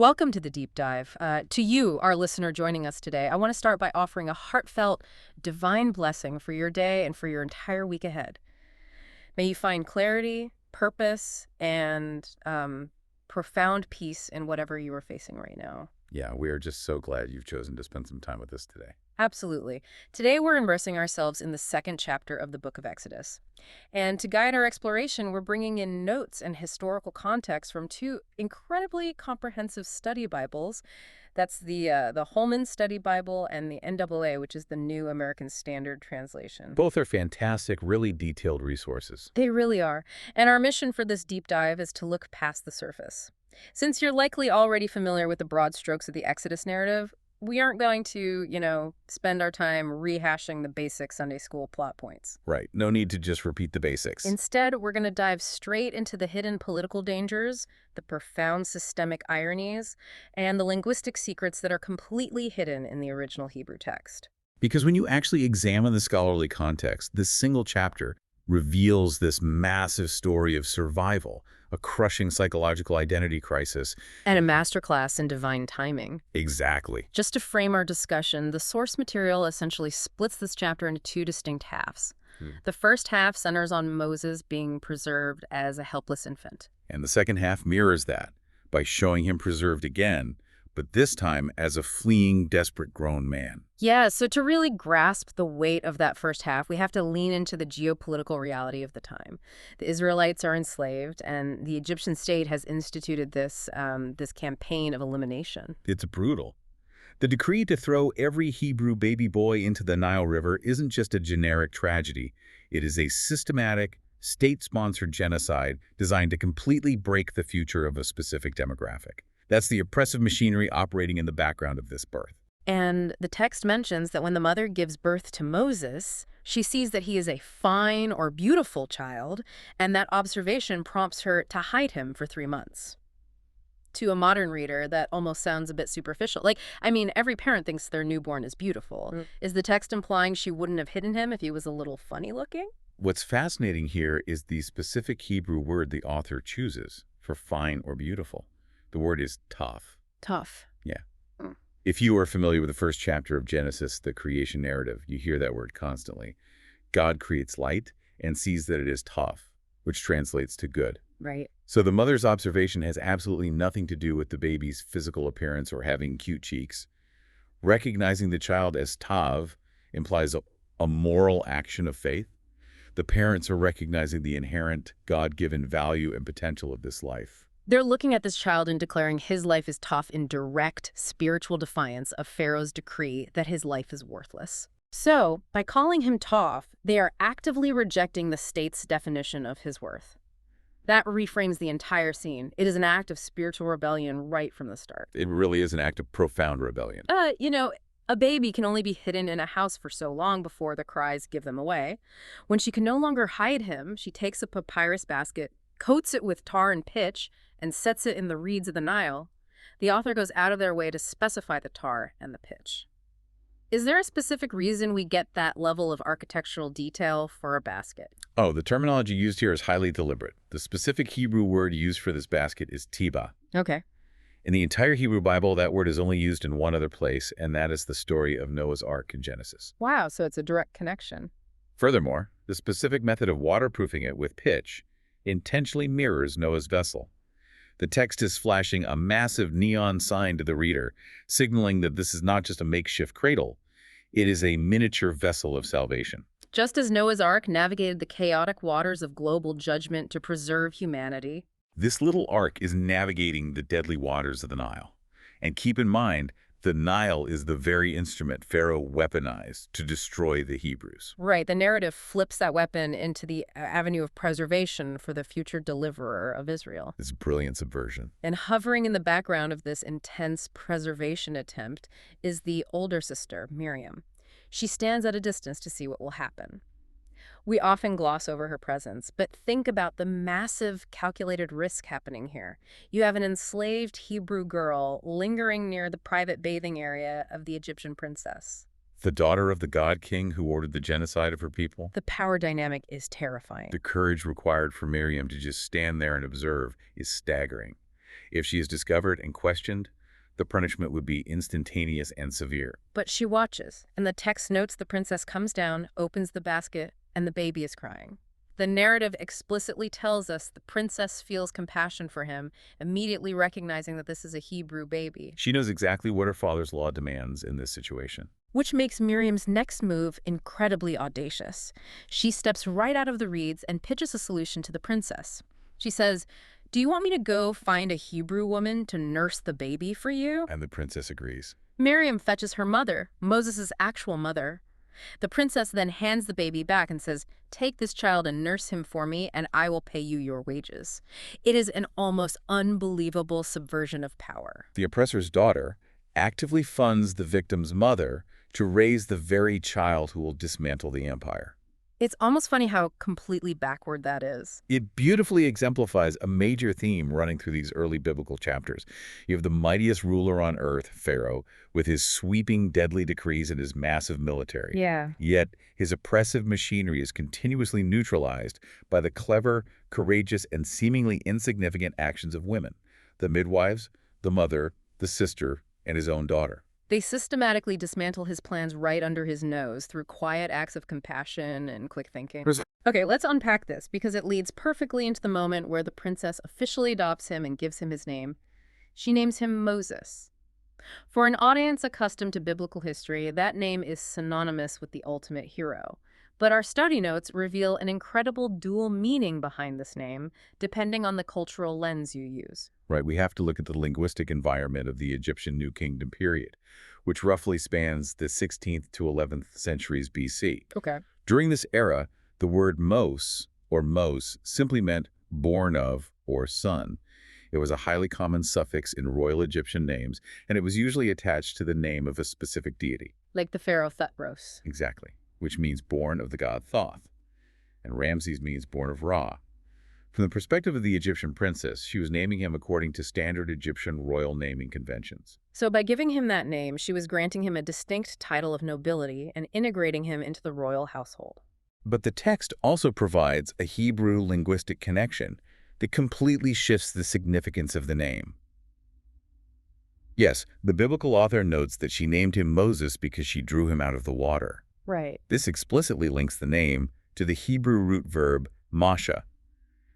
Welcome to the deep dive. To you, our listener joining us today, I want to start by offering a heartfelt, divine blessing for your day and for your entire week ahead. May you find clarity, purpose, and profound peace in whatever you are facing right now. Yeah, we are just so glad you've chosen to spend some time with us today. Absolutely. Today, we're immersing ourselves in the second chapter of the book of Exodus. And to guide our exploration, we're bringing in notes and historical context from two incredibly comprehensive study Bibles. That's the Holman Study Bible and the NAA, which is the New American Standard Translation. Both are fantastic, really detailed resources. They really are. And our mission for this deep dive is to look past the surface. Since you're likely already familiar with the broad strokes of the Exodus narrative, we aren't going to, spend our time rehashing the basic Sunday school plot points. Right, no need to just repeat the basics. Instead, we're going to dive straight into the hidden political dangers, the profound systemic ironies, and the linguistic secrets that are completely hidden in the original Hebrew text. Because when you actually examine the scholarly context, this single chapter reveals this massive story of survival, a crushing psychological identity crisis. And a masterclass in divine timing. Exactly. Just to frame our discussion, the source material essentially splits this chapter into two distinct halves. The first half centers on Moses being preserved as a helpless infant. And the second half mirrors that by showing him preserved again, but this time as a fleeing, desperate grown man. Yeah, so to really grasp the weight of that first half, we have to lean into the geopolitical reality of the time. The Israelites are enslaved, and the Egyptian state has instituted this campaign of elimination. It's brutal. The decree to throw every Hebrew baby boy into the Nile River isn't just a generic tragedy. It is a systematic, state-sponsored genocide designed to completely break the future of a specific demographic. That's the oppressive machinery operating in the background of this birth. And the text mentions that when the mother gives birth to Moses, she sees that he is a fine or beautiful child, and that observation prompts her to hide him for 3 months. To a modern reader, that almost sounds a bit superficial. Every parent thinks their newborn is beautiful. Is the text implying she wouldn't have hidden him if he was a little funny looking? What's fascinating here is the specific Hebrew word the author chooses for fine or beautiful. The word is tough. Tough. Yeah. If you are familiar with the first chapter of Genesis, the creation narrative, you hear that word constantly. God creates light and sees that it is tough, which translates to good. Right. So the mother's observation has absolutely nothing to do with the baby's physical appearance or having cute cheeks. Recognizing the child as tav implies a moral action of faith. The parents are recognizing the inherent God-given value and potential of this life. They're looking at this child and declaring his life is tough in direct spiritual defiance of Pharaoh's decree that his life is worthless. So, by calling him tough, they are actively rejecting the state's definition of his worth. That reframes the entire scene. It is an act of spiritual rebellion right from the start. It really is an act of profound rebellion. A baby can only be hidden in a house for so long before the cries give them away. When she can no longer hide him, she takes a papyrus basket, coats it with tar and pitch, and sets it in the reeds of the Nile. The author goes out of their way to specify the tar and the pitch. Is there a specific reason we get that level of architectural detail for a basket? Oh, the terminology used here is highly deliberate. The specific Hebrew word used for this basket is tiba. Okay. In the entire Hebrew Bible, that word is only used in one other place, and that is the story of Noah's Ark in Genesis. Wow, so it's a direct connection. Furthermore, the specific method of waterproofing it with pitch intentionally mirrors Noah's vessel. The text is flashing a massive neon sign to the reader, signaling that this is not just a makeshift cradle. It is a miniature vessel of salvation. Just as Noah's Ark navigated the chaotic waters of global judgment to preserve humanity, This little ark is navigating the deadly waters of the Nile. And keep in mind, the Nile is the very instrument Pharaoh weaponized to destroy the Hebrews. right, the narrative flips that weapon into the avenue of preservation for the future deliverer of Israel. It's a brilliant subversion. And hovering in the background of this intense preservation attempt is the older sister, Miriam. She stands at a distance to see what will happen. We often gloss over her presence, but think about the massive calculated risk happening here. You have an enslaved Hebrew girl lingering near the private bathing area of the Egyptian princess. The daughter of the god king who ordered the genocide of her people. The power dynamic is terrifying. The courage required for Miriam to just stand there and observe is staggering. If she is discovered and questioned, the punishment would be instantaneous and severe. But she watches, and the text notes the princess comes down, opens the basket, and the baby is crying. The narrative explicitly tells us the princess feels compassion for him, immediately recognizing that this is a Hebrew baby. She knows exactly what her father's law demands in this situation. Which makes Miriam's next move incredibly audacious. She steps right out of the reeds and pitches a solution to the princess. She says, "Do you want me to go find a Hebrew woman to nurse the baby for you?" And the princess agrees. Miriam fetches her mother, Moses' actual mother. The princess then hands the baby back and says, "Take this child and nurse him for me, and I will pay you your wages." It is an almost unbelievable subversion of power. The oppressor's daughter actively funds the victim's mother to raise the very child who will dismantle the empire. It's almost funny how completely backward that is. It beautifully exemplifies a major theme running through these early biblical chapters. You have the mightiest ruler on earth, Pharaoh, with his sweeping deadly decrees and his massive military. Yeah. Yet his oppressive machinery is continuously neutralized by the clever, courageous, and seemingly insignificant actions of women, the midwives, the mother, the sister, and his own daughter. They systematically dismantle his plans right under his nose through quiet acts of compassion and quick thinking. Okay, let's unpack this because it leads perfectly into the moment where the princess officially adopts him and gives him his name. She names him Moses. For an audience accustomed to biblical history, that name is synonymous with the ultimate hero. But our study notes reveal an incredible dual meaning behind this name, depending on the cultural lens you use. Right, we have to look at the linguistic environment of the Egyptian New Kingdom period, which roughly spans the 16th to 11th centuries BC. Okay. During this era, the word mos, or mos, simply meant born of or son. It was a highly common suffix in royal Egyptian names, and it was usually attached to the name of a specific deity. Like the pharaoh Thutmose. Exactly, which means born of the god Thoth. And Ramses means born of Ra. From the perspective of the Egyptian princess, she was naming him according to standard Egyptian royal naming conventions. So by giving him that name, she was granting him a distinct title of nobility and integrating him into the royal household. But the text also provides a Hebrew linguistic connection that completely shifts the significance of the name. Yes, the biblical author notes that she named him Moses because she drew him out of the water. Right. This explicitly links the name to the Hebrew root verb masha,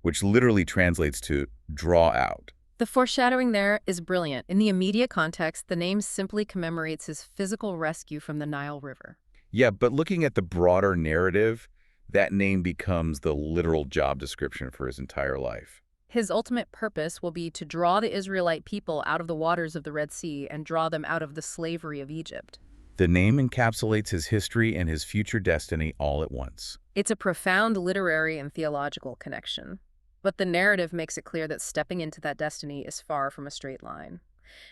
which literally translates to draw out. The foreshadowing there is brilliant. In the immediate context, the name simply commemorates his physical rescue from the Nile River. Yeah, but looking at the broader narrative, that name becomes the literal job description for his entire life. His ultimate purpose will be to draw the Israelite people out of the waters of the Red Sea and draw them out of the slavery of Egypt. The name encapsulates his history and his future destiny all at once. It's a profound literary and theological connection. But the narrative makes it clear that stepping into that destiny is far from a straight line.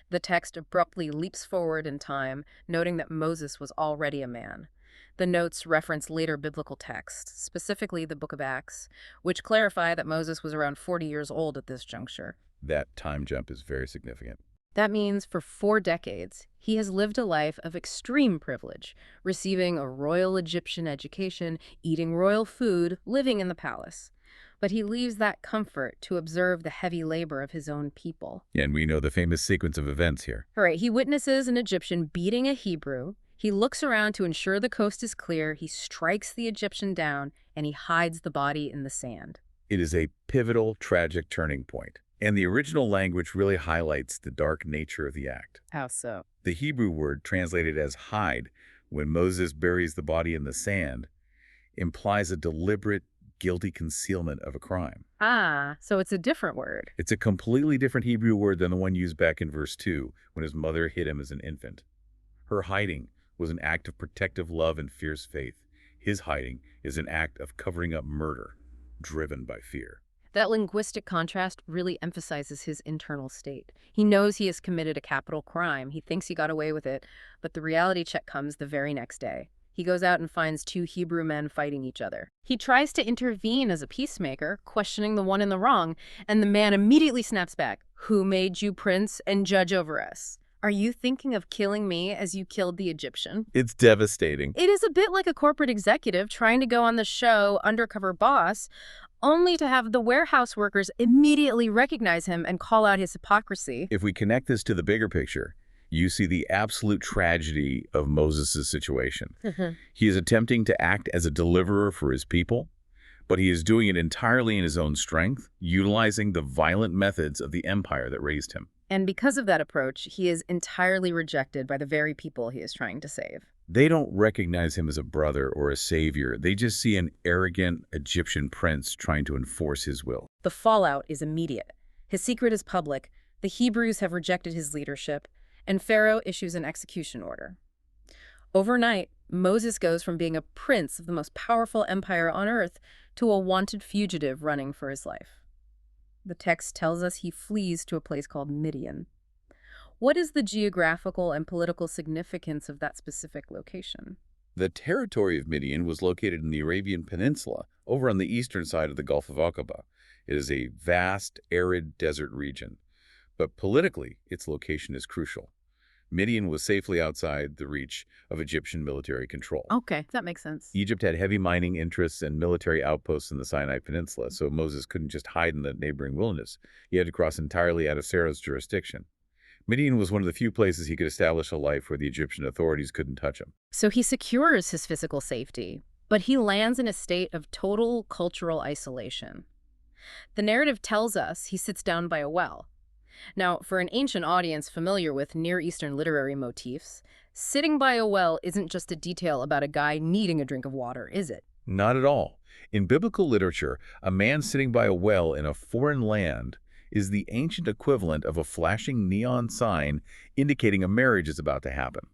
The text abruptly leaps forward in time, noting that Moses was already a man. The notes reference later biblical texts, specifically the Book of Acts, which clarify that Moses was around 40 years old at this juncture. That time jump is very significant. That means for 4 decades, he has lived a life of extreme privilege, receiving a royal Egyptian education, eating royal food, living in the palace. But he leaves that comfort to observe the heavy labor of his own people. Yeah, and we know the famous sequence of events here. All right, he witnesses an Egyptian beating a Hebrew. He looks around to ensure the coast is clear. He strikes the Egyptian down, and he hides the body in the sand. It is a pivotal, tragic turning point. And the original language really highlights the dark nature of the act. How so? The Hebrew word translated as hide, when Moses buries the body in the sand, implies a deliberate, guilty concealment of a crime. Ah, so it's a different word. It's a completely different Hebrew word than the one used back in verse 2, when his mother hid him as an infant. Her hiding was an act of protective love and fierce faith. His hiding is an act of covering up murder, driven by fear. That linguistic contrast really emphasizes his internal state. He knows he has committed a capital crime. He thinks he got away with it, but the reality check comes the very next day. He goes out and finds 2 Hebrew men fighting each other. He tries to intervene as a peacemaker, questioning the one in the wrong, and the man immediately snaps back. "Who made you prince and judge over us? Are you thinking of killing me as you killed the Egyptian? It's devastating. It is a bit like a corporate executive trying to go on the show Undercover Boss, only to have the warehouse workers immediately recognize him and call out his hypocrisy. If we connect this to the bigger picture, you see the absolute tragedy of Moses' situation. He is attempting to act as a deliverer for his people, but he is doing it entirely in his own strength, utilizing the violent methods of the empire that raised him. And because of that approach, he is entirely rejected by the very people he is trying to save. They don't recognize him as a brother or a savior. They just see an arrogant Egyptian prince trying to enforce his will. The fallout is immediate. His secret is public, the Hebrews have rejected his leadership, and Pharaoh issues an execution order. Overnight, Moses goes from being a prince of the most powerful empire on earth to a wanted fugitive running for his life. The text tells us he flees to a place called Midian. What is the geographical and political significance of that specific location? The territory of Midian was located in the Arabian Peninsula, over on the eastern side of the Gulf of Aqaba. It is a vast, arid desert region. But politically, its location is crucial. Midian was safely outside the reach of Egyptian military control. Okay, that makes sense. Egypt had heavy mining interests and military outposts in the Sinai Peninsula, so Moses couldn't just hide in the neighboring wilderness. He had to cross entirely out of Pharaoh's jurisdiction. Midian was one of the few places he could establish a life where the Egyptian authorities couldn't touch him. So he secures his physical safety, but he lands in a state of total cultural isolation. The narrative tells us he sits down by a well. Now, for an ancient audience familiar with Near Eastern literary motifs, sitting by a well isn't just a detail about a guy needing a drink of water, is it? Not at all. In biblical literature, a man sitting by a well in a foreign land is the ancient equivalent of a flashing neon sign indicating a marriage is about to happen.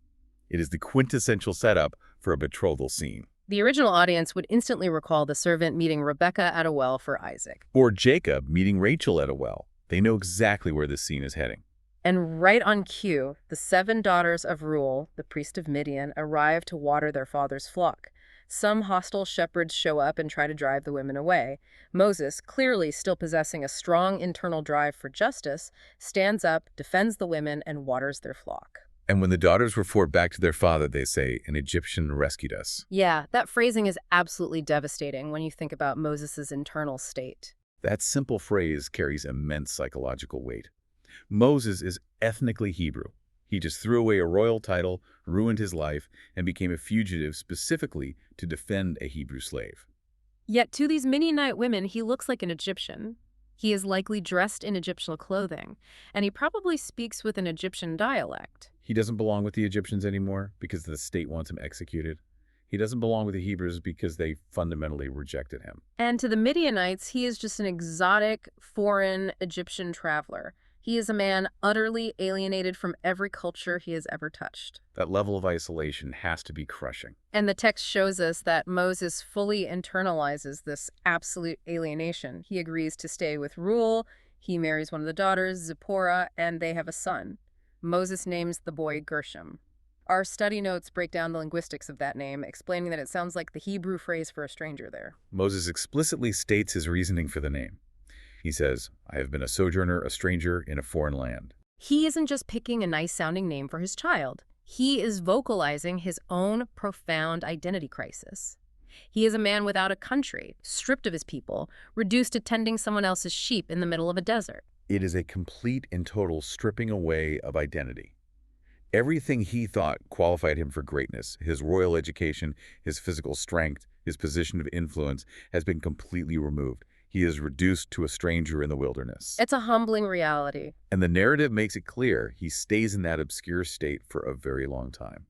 It is the quintessential setup for a betrothal scene. The original audience would instantly recall the servant meeting Rebekah at a well for Isaac. Or Jacob meeting Rachel at a well. They know exactly where this scene is heading. And right on cue, the 7 daughters of Reuel, the priest of Midian, arrive to water their father's flock. Some hostile shepherds show up and try to drive the women away. Moses, clearly still possessing a strong internal drive for justice, stands up, defends the women, and waters their flock. And when the daughters report back to their father, they say, "An Egyptian rescued us." Yeah, that phrasing is absolutely devastating when you think about Moses' internal state. That simple phrase carries immense psychological weight. Moses is ethnically Hebrew. He just threw away a royal title, ruined his life, and became a fugitive specifically to defend a Hebrew slave. Yet to these Midianite women, he looks like an Egyptian. He is likely dressed in Egyptian clothing, and he probably speaks with an Egyptian dialect. He doesn't belong with the Egyptians anymore because the state wants him executed. He doesn't belong with the Hebrews because they fundamentally rejected him. And to the Midianites, he is just an exotic, foreign Egyptian traveler. He is a man utterly alienated from every culture he has ever touched. That level of isolation has to be crushing. And the text shows us that Moses fully internalizes this absolute alienation. He agrees to stay with Reuel, he marries one of the daughters, Zipporah, and they have a son. Moses names the boy Gershom. Our study notes break down the linguistics of that name, explaining that it sounds like the Hebrew phrase for a stranger there. Moses explicitly states his reasoning for the name. He says, "I have been a sojourner, a stranger in a foreign land." He isn't just picking a nice-sounding name for his child. He is vocalizing his own profound identity crisis. He is a man without a country, stripped of his people, reduced to tending someone else's sheep in the middle of a desert. It is a complete and total stripping away of identity. Everything he thought qualified him for greatness, his royal education, his physical strength, his position of influence, has been completely removed. He is reduced to a stranger in the wilderness. It's a humbling reality. And the narrative makes it clear he stays in that obscure state for a very long time.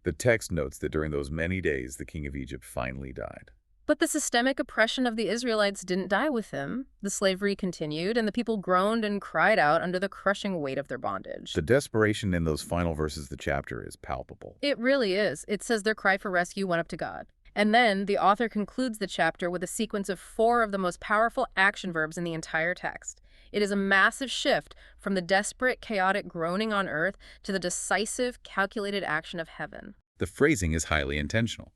The text notes that during those many days, the king of Egypt finally died. But the systemic oppression of the Israelites didn't die with him. The slavery continued, and the people groaned and cried out under the crushing weight of their bondage. The desperation in those final verses of the chapter is palpable. It really is. It says their cry for rescue went up to God. And then the author concludes the chapter with a sequence of 4 of the most powerful action verbs in the entire text. It is a massive shift from the desperate, chaotic groaning on earth to the decisive, calculated action of heaven. The phrasing is highly intentional.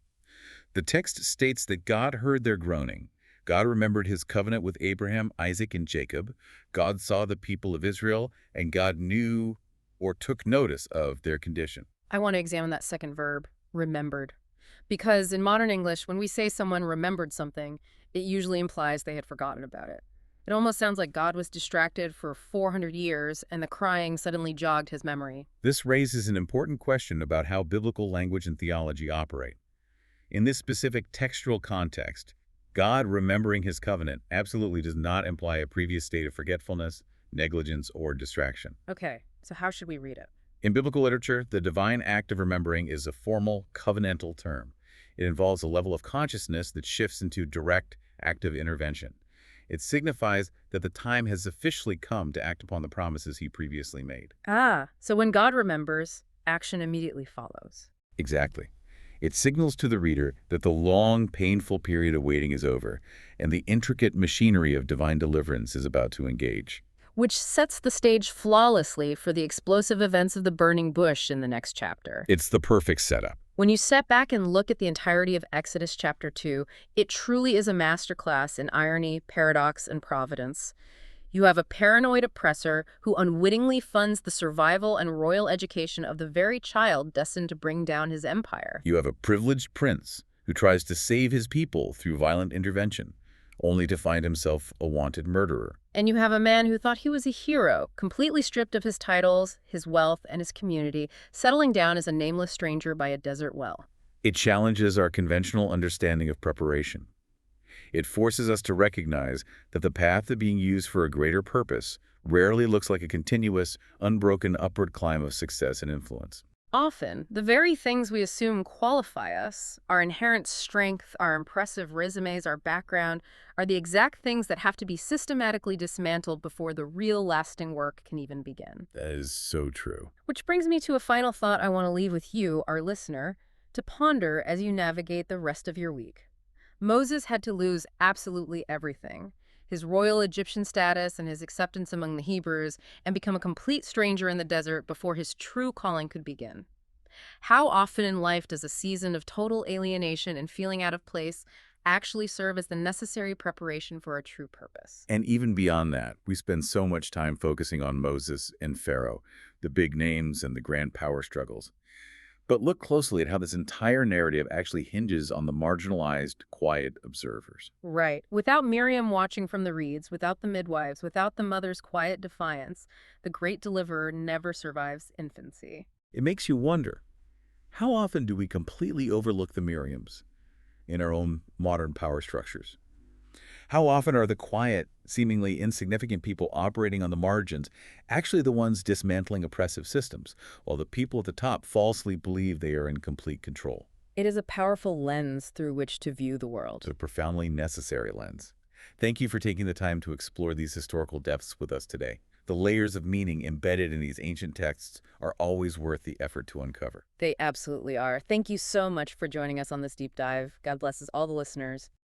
The text states that God heard their groaning. God remembered his covenant with Abraham, Isaac, and Jacob. God saw the people of Israel, and God knew or took notice of their condition. I want to examine that second verb, remembered. Because in modern English, when we say someone remembered something, it usually implies they had forgotten about it. It almost sounds like God was distracted for 400 years and the crying suddenly jogged his memory. This raises an important question about how biblical language and theology operate. In this specific textual context, God remembering his covenant absolutely does not imply a previous state of forgetfulness, negligence, or distraction. Okay, so how should we read it? In biblical literature, the divine act of remembering is a formal, covenantal term. It involves a level of consciousness that shifts into direct, active intervention. It signifies that the time has officially come to act upon the promises he previously made. Ah, so when God remembers, action immediately follows. Exactly. It signals to the reader that the long, painful period of waiting is over, and the intricate machinery of divine deliverance is about to engage. Which sets the stage flawlessly for the explosive events of the burning bush in the next chapter. It's the perfect setup. When you step back and look at the entirety of Exodus chapter 2, it truly is a masterclass in irony, paradox, and providence. You have a paranoid oppressor who unwittingly funds the survival and royal education of the very child destined to bring down his empire. You have a privileged prince who tries to save his people through violent intervention, only to find himself a wanted murderer. And you have a man who thought he was a hero, completely stripped of his titles, his wealth, and his community, settling down as a nameless stranger by a desert well. It challenges our conventional understanding of preparation. It forces us to recognize that the path of being used for a greater purpose rarely looks like a continuous, unbroken upward climb of success and influence. Often, the very things we assume qualify us, our inherent strength, our impressive resumes, our background, are the exact things that have to be systematically dismantled before the real lasting work can even begin. That is so true. Which brings me to a final thought I want to leave with you, our listener, to ponder as you navigate the rest of your week. Moses had to lose absolutely everything, his royal Egyptian status and his acceptance among the Hebrews, and become a complete stranger in the desert before his true calling could begin. How often in life does a season of total alienation and feeling out of place actually serve as the necessary preparation for a true purpose? And even beyond that, we spend so much time focusing on Moses and Pharaoh, the big names and the grand power struggles. But look closely at how this entire narrative actually hinges on the marginalized, quiet observers. Right. Without Miriam watching from the reeds, without the midwives, without the mother's quiet defiance, the great deliverer never survives infancy. It makes you wonder, how often do we completely overlook the Miriams in our own modern power structures? How often are the quiet, seemingly insignificant people operating on the margins actually the ones dismantling oppressive systems, while the people at the top falsely believe they are in complete control? It is a powerful lens through which to view the world. It's a profoundly necessary lens. Thank you for taking the time to explore these historical depths with us today. The layers of meaning embedded in these ancient texts are always worth the effort to uncover. They absolutely are. Thank you so much for joining us on this deep dive. God blesses all the listeners.